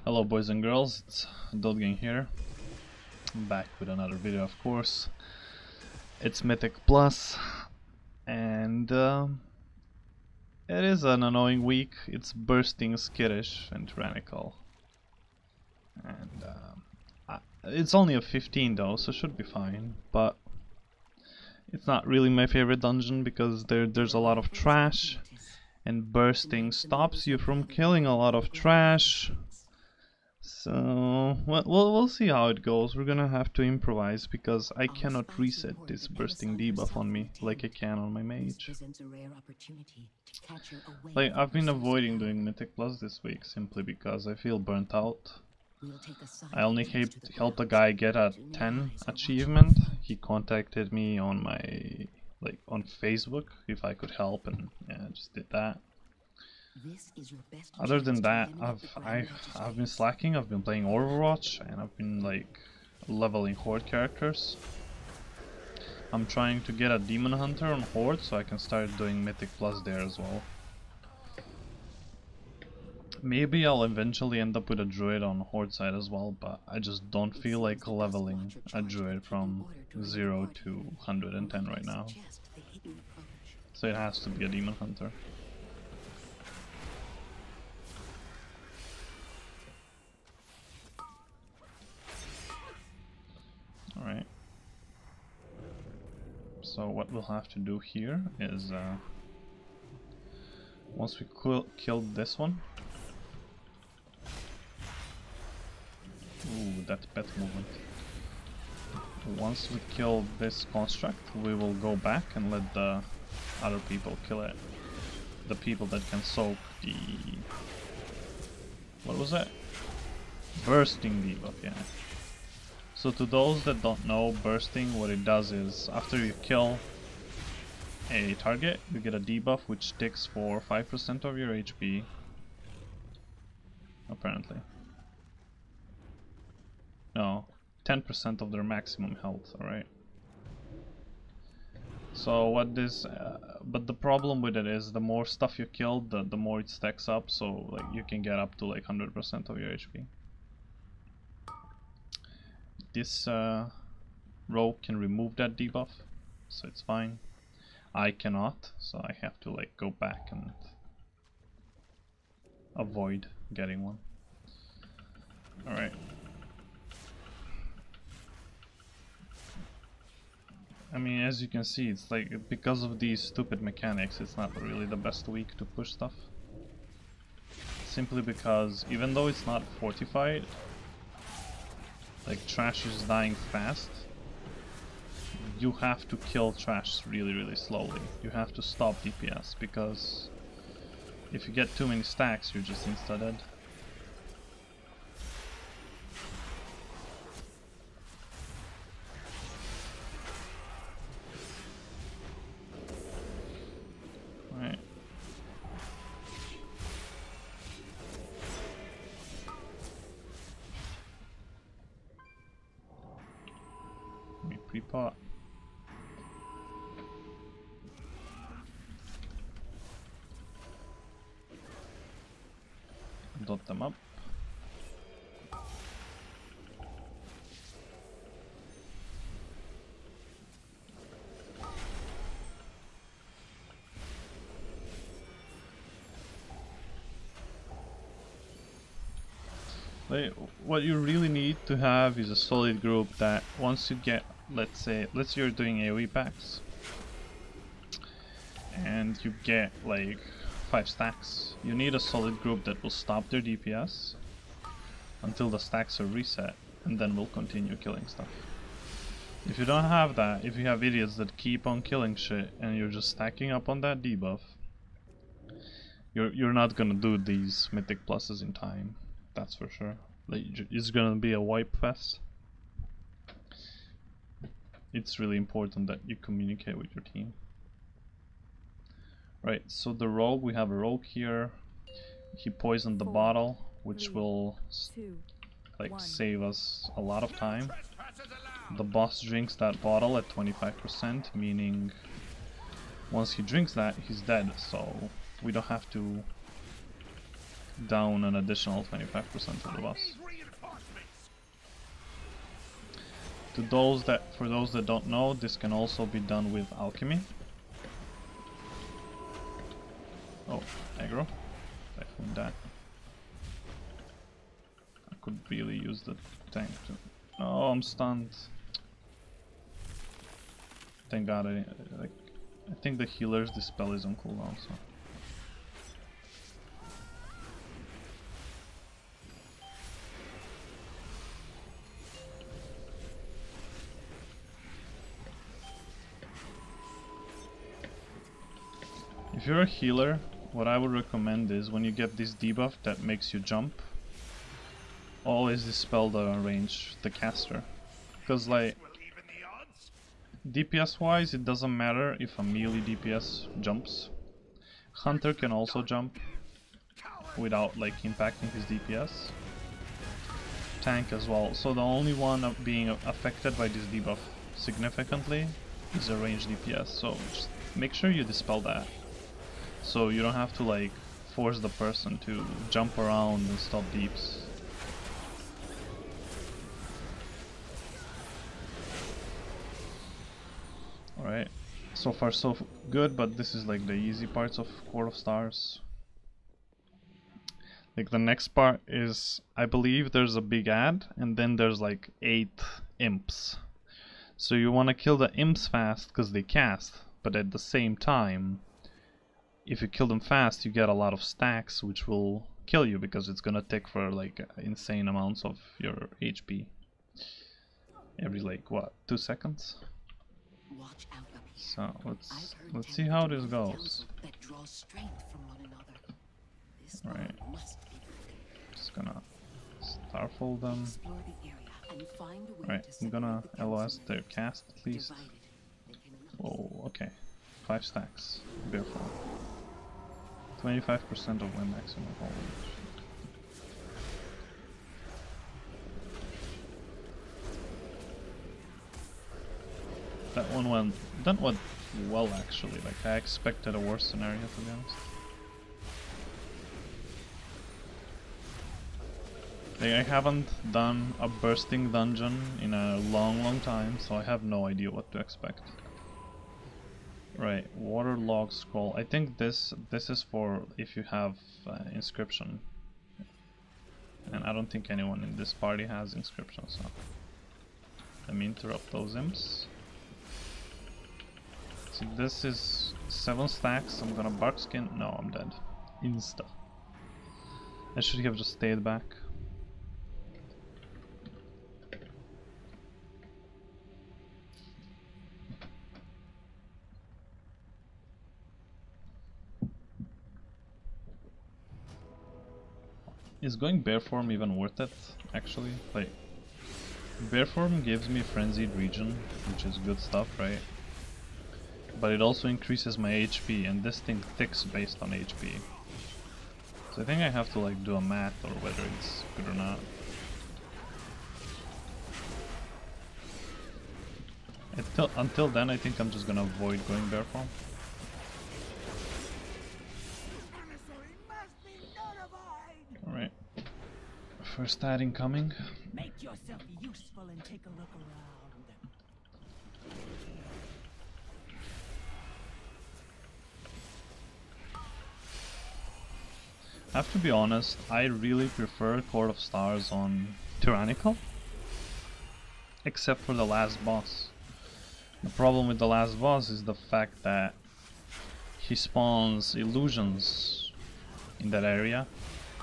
Hello boys and girls, it's Dodgang here. I'm back with another video, of course. It's Mythic Plus, and it is an annoying week. It's bursting Skittish and Tyrannical. And it's only a 15 though, so should be fine, but it's not really my favorite dungeon because there's a lot of trash, and bursting stops you from killing a lot of trash. So we'll see how it goes. We're gonna have to improvise because I cannot reset this bursting debuff on me like I can on my mage. Like, I've been avoiding doing Mythic Plus this week simply because I feel burnt out. I only helped a guy get a 10 achievement. He contacted me on my on Facebook if I could help, and yeah, I just did that. Other than that, I've been slacking. I've been playing Overwatch, and I've been leveling Horde characters. I'm trying to get a Demon Hunter on Horde so I can start doing Mythic Plus there as well. Maybe I'll eventually end up with a druid on Horde side as well, but I just don't feel like leveling a druid from 0 to 110 right now. So it has to be a Demon Hunter. Alright, so what we'll have to do here is, once we killed this one... Ooh, that's pet movement. Once we kill this construct, we will go back and let the other people kill it. The people that can soak the... what was that? Bursting debuff, yeah. So to those that don't know, bursting, what it does is, after you kill a target, you get a debuff which sticks for 5% of your HP. Apparently. No, 10% of their maximum health, alright? So what this... but the problem with it is, the more stuff you kill, the more it stacks up, so you can get up to 100% of your HP. This rogue can remove that debuff, so it's fine. I cannot, so I have to go back and avoid getting one. Alright. I mean, as you can see, it's because of these stupid mechanics, it's not really the best week to push stuff. Simply because, even though it's not fortified, trash is dying fast, you have to kill trash really slowly. You have to stop DPS, because if you get too many stacks, you're just insta-dead. Right. Let me pre-pot. Dot them up. What you really need to have is a solid group that once you get, let's say you're doing AoE packs and you get 5 stacks, you need a solid group that will stop their DPS until the stacks are reset, and then will continue killing stuff. If you don't have that, if you have idiots that keep on killing shit and you're just stacking up on that debuff, you're not gonna do these Mythic Pluses in time, that's for sure. It's gonna be a wipe fest. It's really important that you communicate with your team. Right, so the rogue, we have a rogue here. He poisoned the bottle, which will save us a lot of time. The boss drinks that bottle at 25%, meaning once he drinks that, he's dead, so we don't have to down an additional 25% of the boss. For those that don't know, this can also be done with alchemy. Oh, aggro. Typhoon that. I could really use the tank to... Oh, I'm stunned. Thank God I think the healer's dispel is on cooldown, so... If you're a healer, what I would recommend is when you get this debuff that makes you jump, always dispel the range, the caster. Because like, DPS wise it doesn't matter if a melee DPS jumps. Hunter can also jump without like impacting his DPS. Tank as well, so the only one being affected by this debuff significantly is a ranged DPS, so just make sure you dispel that. So you don't have to like force the person to jump around and stop deeps. Alright, so far so good, but this is like the easy parts of Court of Stars. Like the next part is, I believe there's a big ad and then there's like 8 imps. So you want to kill the imps fast because they cast, but at the same time, if you kill them fast, you get a lot of stacks, which will kill you because it's gonna take for like insane amounts of your HP. Every like what, 2 seconds? So let's see how this goes. Right. Just gonna starfold them. Right, I'm gonna LOS their cast at least. Oh, okay. 5 stacks. Bear form. 25% of my maximum hold. That one went well actually. Like I expected a worse scenario, to be honest. Like, I haven't done a bursting dungeon in a long time, so I have no idea what to expect. Right, waterlogged scroll. I think this is for if you have inscription, and I don't think anyone in this party has inscription. So let me interrupt those imps. So this is 7 stacks. I'm gonna bark skin. No, I'm dead. Insta. I should have just stayed back. Is going bear form even worth it, actually? Like, bear form gives me frenzied region, which is good stuff, right? But it also increases my HP, and this thing ticks based on HP. So I think I have to like do a math or whether it's good or not. Until then, I think I'm just gonna avoid going bear form. Alright. First ad incoming. Make yourself useful and take a look around. I have to be honest, I really prefer Court of Stars on Tyrannical. Except for the last boss. The problem with the last boss is the fact that he spawns illusions in that area,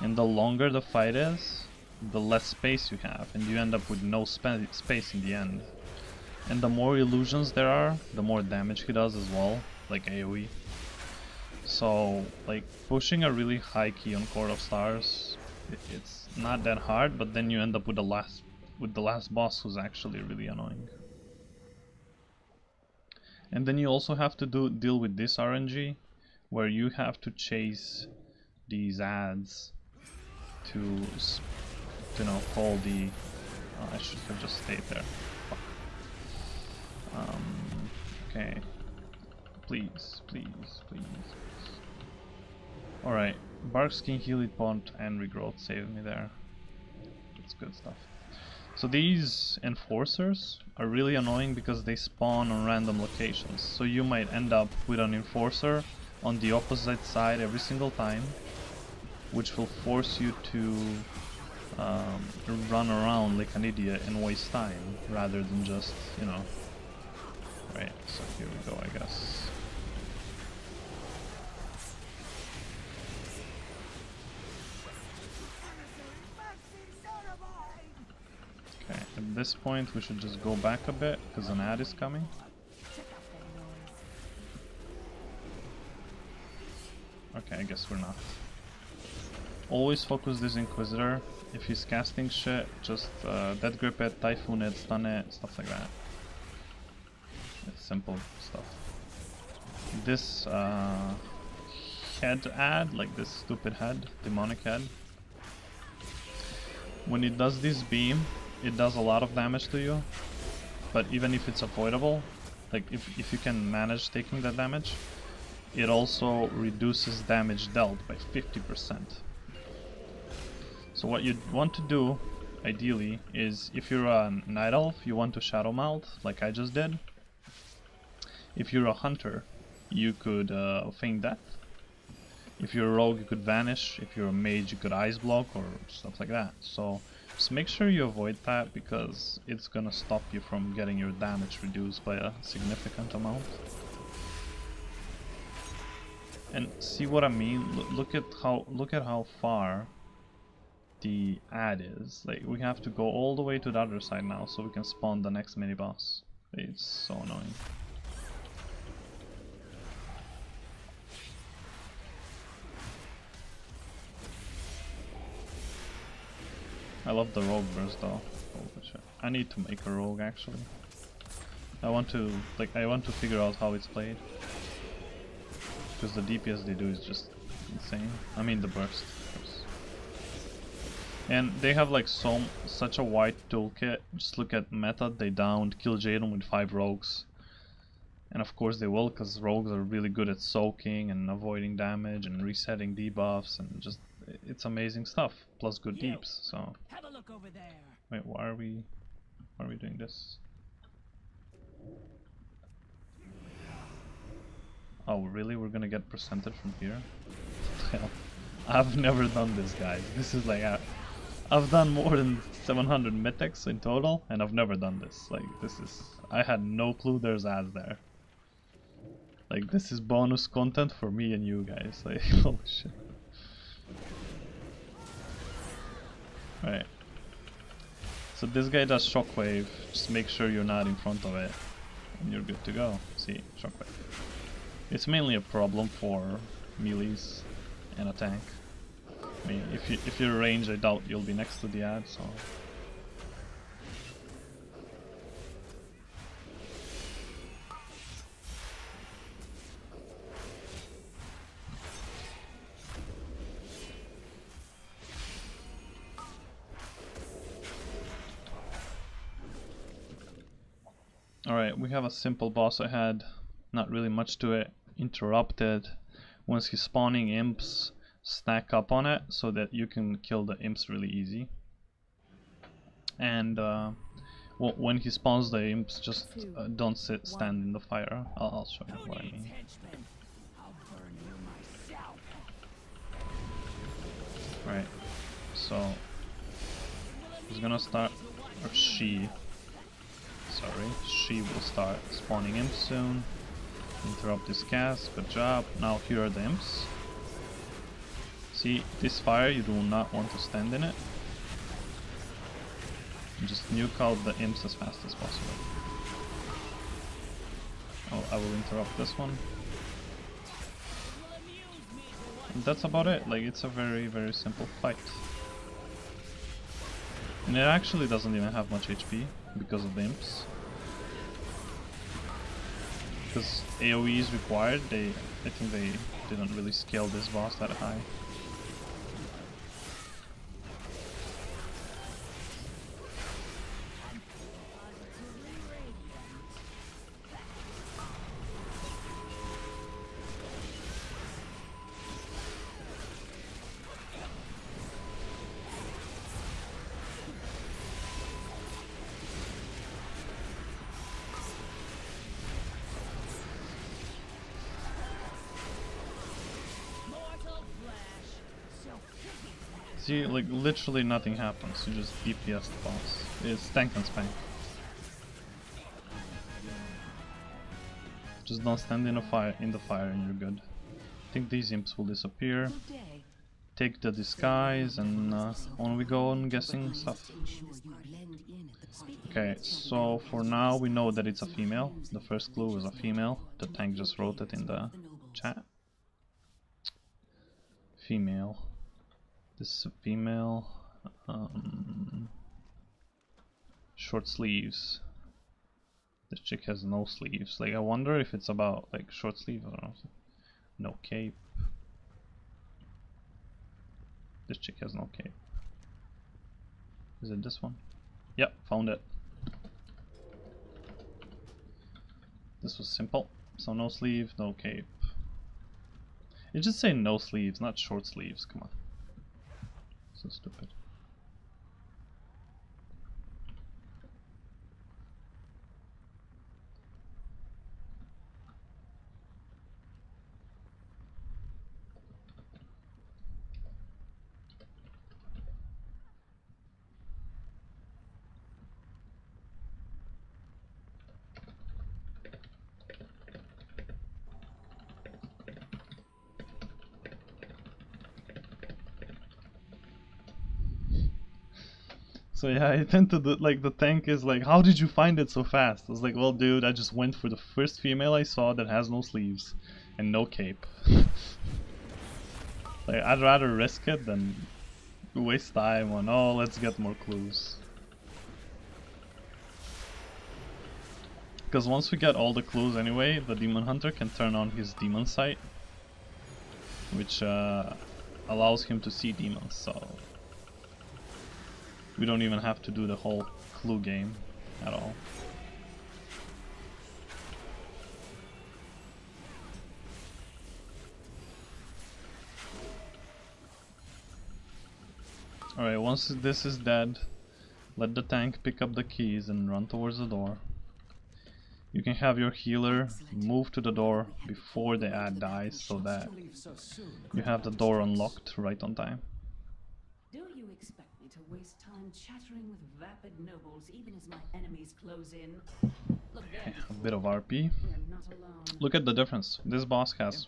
and the longer the fight is, the less space you have, and you end up with no space in the end. And the more illusions there are, the more damage he does as well, like AoE. So, like, pushing a really high key on Court of Stars, it's not that hard, but then you end up with the last boss, who's actually really annoying. And then you also have to deal with this RNG, where you have to chase these ads to you know, call the... Oh, I should have just stayed there. Fuck. Okay. Please. Alright, Bark Skin, Healing Pond, and Regrowth saved me there. That's good stuff. So these enforcers are really annoying because they spawn on random locations. So you might end up with an enforcer on the opposite side every single time, which will force you to run around like an idiot and waste time rather than just, you know. Right, so here we go, I guess. Okay, at this point we should just go back a bit because an ad is coming. Okay, I guess we're not. Always focus this Inquisitor. If he's casting shit, just Death Grip it, Typhoon it, stun it, stuff like that. It's simple stuff. This head ad, like this stupid head, demonic head, when it does this beam, it does a lot of damage to you, but even if it's avoidable, like if you can manage taking that damage, it also reduces damage dealt by 50%. So what you want to do, ideally, is if you're a Night Elf, you want to Shadow Mouth, like I just did. If you're a Hunter, you could Feign Death. If you're a Rogue, you could Vanish. If you're a Mage, you could Ice Block or stuff like that. So just make sure you avoid that because it's gonna stop you from getting your damage reduced by a significant amount. And see what I mean? Look at how far the ad is. Like, we have to go all the way to the other side now so we can spawn the next mini boss. It's so annoying. I love the rogue burst though. Holy shit. I need to make a rogue actually. I want to figure out how it's played. Because the DPS they do is just insane. I mean the burst, of course. And they have like such a wide toolkit. Just look at meta, they downed Kill Jaden with 5 rogues. And of course they will, because rogues are really good at soaking and avoiding damage and resetting debuffs and just, it's amazing stuff. Plus good deeps, so. Have a look over there. Wait, why are we doing this? Oh really? We're gonna get percentage from here? Hell, I've never done this, guys. This is like I've done more than 700 mythics in total, and I've never done this. Like, this is, I had no clue there's ads there. Like, this is bonus content for me and you guys. Like, oh shit. Right. So this guy does shockwave. Just make sure you're not in front of it, and you're good to go. See, shockwave. It's mainly a problem for melees and a tank. I mean, if you're range, I doubt you'll be next to the ad, so. Alright, we have a simple boss ahead, not really much to it. Interrupted. Once he's spawning, imps stack up on it so that you can kill the imps really easy. And when he spawns the imps, just don't stand in the fire. I'll show you what I mean. Right, so he's gonna start, or she will start spawning imps soon. Interrupt this cast, good job. Now here are the imps. See, this fire, you do not want to stand in it. Just nuke out the imps as fast as possible. Oh, I will interrupt this one. And that's about it. Like, it's a very, very simple fight. And it actually doesn't even have much HP because of the imps. Because AoE is required, I think they didn't really scale this boss that high. See, like literally nothing happens. You just DPS the boss. It's tank and spank. Just don't stand in the fire and you're good. I think these imps will disappear. Take the disguise and on we go on guessing stuff. Okay, so for now we know that it's a female. The first clue was a female. The tank just wrote it in the chat. Female. This is a female. Short sleeves. This chick has no sleeves. Like, I wonder if it's about like short sleeves or something. No cape. This chick has no cape. Is it this one? Yep, found it. This was simple. So no sleeve, no cape. It just say no sleeves, not short sleeves. Come on. So stupid. So yeah, I tend to do, like, the tank is like, how did you find it so fast? I was like, well dude, I just went for the first female I saw that has no sleeves and no cape. Like, I'd rather risk it than waste time on, oh, let's get more clues. Because once we get all the clues anyway, the demon hunter can turn on his demon sight, which allows him to see demons, so we don't even have to do the whole clue game at all. Alright, once this is dead, let the tank pick up the keys and run towards the door. You can have your healer move to the door before the ad dies so that you have the door unlocked right on time. Do you expect me to waste time chattering with vapid nobles even as my enemies close in? Look, Okay, a bit of RP. we're not alone. Look at the difference. This boss has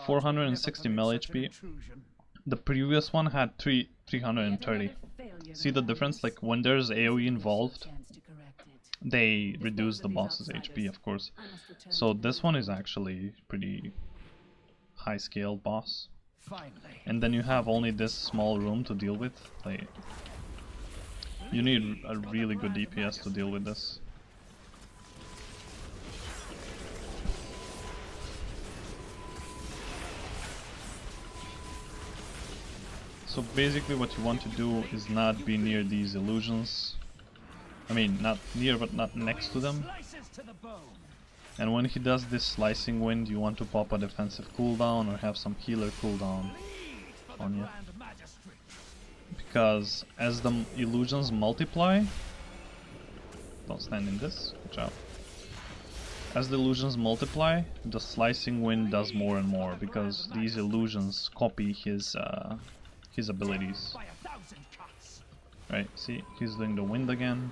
460 mil HP. The previous one had 330. See the difference? Like, when there's AoE involved, they reduce the boss's HP, of course. So this one is actually pretty high scale boss. And then you have only this small room to deal with. Like, you need a really good DPS to deal with this. So basically what you want to do is not be near these illusions. I mean, not near but not next to them. And when he does this slicing wind, you want to pop a defensive cooldown or have some healer cooldown on you. Because as the illusions multiply... Don't stand in this, good job. As the illusions multiply, the slicing wind does more and more, because these illusions copy his abilities. Right, see, he's doing the wind again.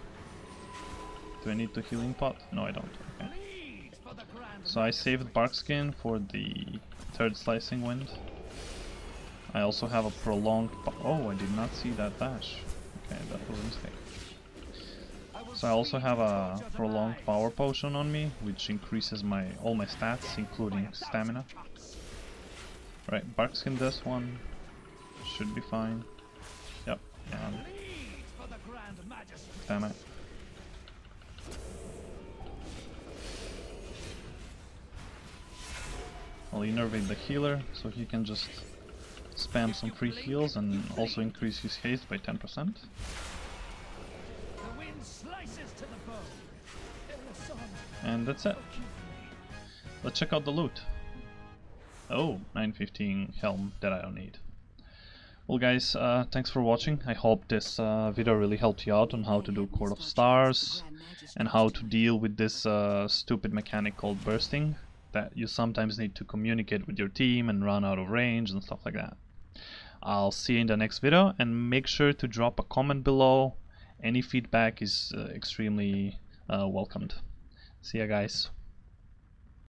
Do I need the healing pot? No, I don't. Okay. So I saved Barkskin for the third slicing wind. I also have a prolonged... Oh, I did not see that dash. Okay, that was a mistake. So I also have a prolonged power potion on me, which increases all my stats, including stamina. Right, Barkskin this one. Should be fine. Yep, and... Damn it. I'll innervate the healer, so he can just spam some free heals and also increase his haste by 10%. And that's it. Let's check out the loot. Oh, 915 helm that I don't need. Well guys, thanks for watching. I hope this video really helped you out on how to do Court of Stars and how to deal with this stupid mechanic called bursting, that you sometimes need to communicate with your team and run out of range and stuff like that. I'll see you in the next video, and make sure to drop a comment below. Any feedback is extremely welcomed. See ya, guys.